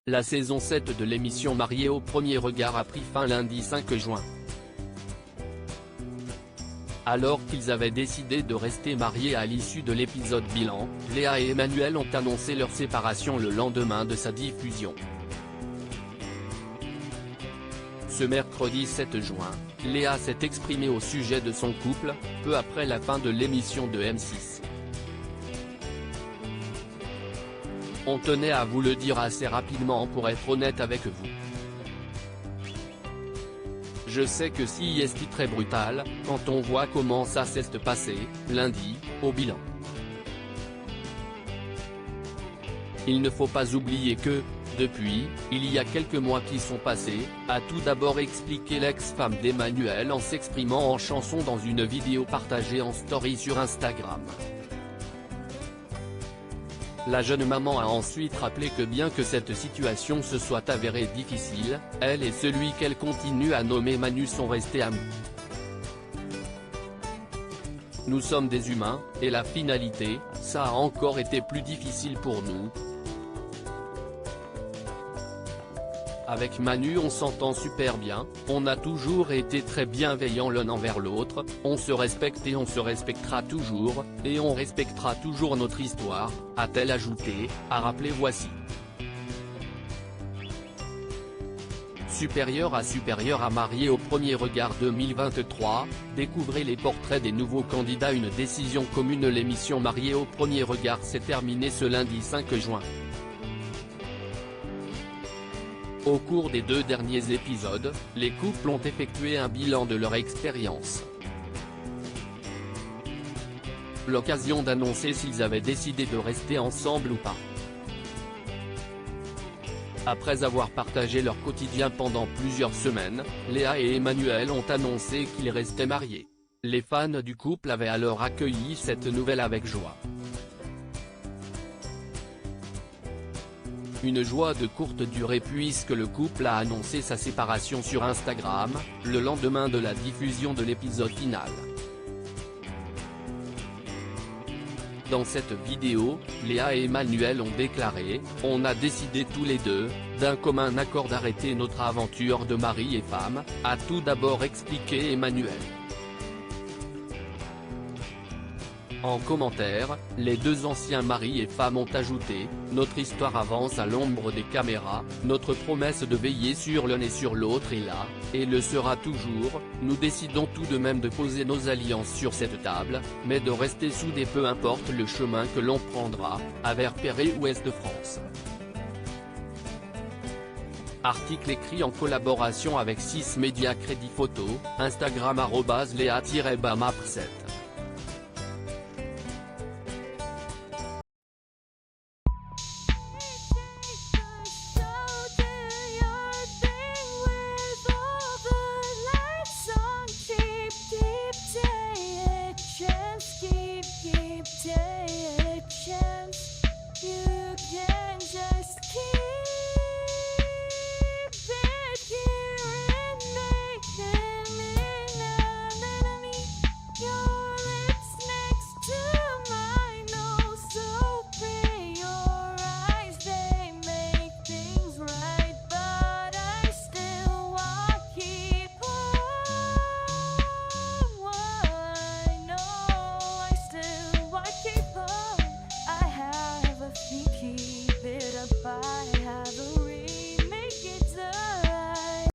La saison 7 de l'émission Mariés au premier regard a pris fin lundi 5 juin. Alors qu'ils avaient décidé de rester mariés à l'issue de l'épisode bilan, Léa et Emmanuel ont annoncé leur séparation le lendemain de sa diffusion. Ce mercredi 7 juin, Léa s'est exprimée au sujet de son couple, peu après la fin de l'émission de M6. On tenait à vous le dire assez rapidement pour être honnête avec vous. Je sais que si c'est très brutal, quand on voit comment ça s'est passé, lundi, au bilan. Il ne faut pas oublier que, depuis, il y a quelques mois qui sont passés, a tout d'abord expliqué l'ex-femme d'Emmanuel en s'exprimant en chanson dans une vidéo partagée en story sur Instagram. La jeune maman a ensuite rappelé que bien que cette situation se soit avérée difficile, elle et celui qu'elle continue à nommer Manu sont restés amis. Nous sommes des humains, et la finalité, ça a encore été plus difficile pour nous. Avec Manu on s'entend super bien, on a toujours été très bienveillants l'un envers l'autre, on se respecte et on se respectera toujours, et on respectera toujours notre histoire, a-t-elle ajouté, a rappelé Voici. Supérieur à Mariés au premier regard 2023, découvrez les portraits des nouveaux candidats. Une décision commune. L'émission Mariés au premier regard s'est terminée ce lundi 5 juin. Au cours des 2 derniers épisodes, les couples ont effectué un bilan de leur expérience. L'occasion d'annoncer s'ils avaient décidé de rester ensemble ou pas. Après avoir partagé leur quotidien pendant plusieurs semaines, Léa et Emmanuel ont annoncé qu'ils restaient mariés. Les fans du couple avaient alors accueilli cette nouvelle avec joie. Une joie de courte durée puisque le couple a annoncé sa séparation sur Instagram, le lendemain de la diffusion de l'épisode final. Dans cette vidéo, Léa et Emmanuel ont déclaré « On a décidé tous les deux, d'un commun accord d'arrêter notre aventure de mari et femme », a tout d'abord expliqué Emmanuel. En commentaire, les 2 anciens maris et femmes ont ajouté « Notre histoire avance à l'ombre des caméras, notre promesse de veiller sur l'un et sur l'autre est là, et le sera toujours, nous décidons tout de même de poser nos alliances sur cette table, mais de rester soudés peu importe le chemin que l'on prendra, à Perret ou Est-de-France ». Article écrit en collaboration avec 6 médias. Crédit photo, Instagram @Léa-Bamap7.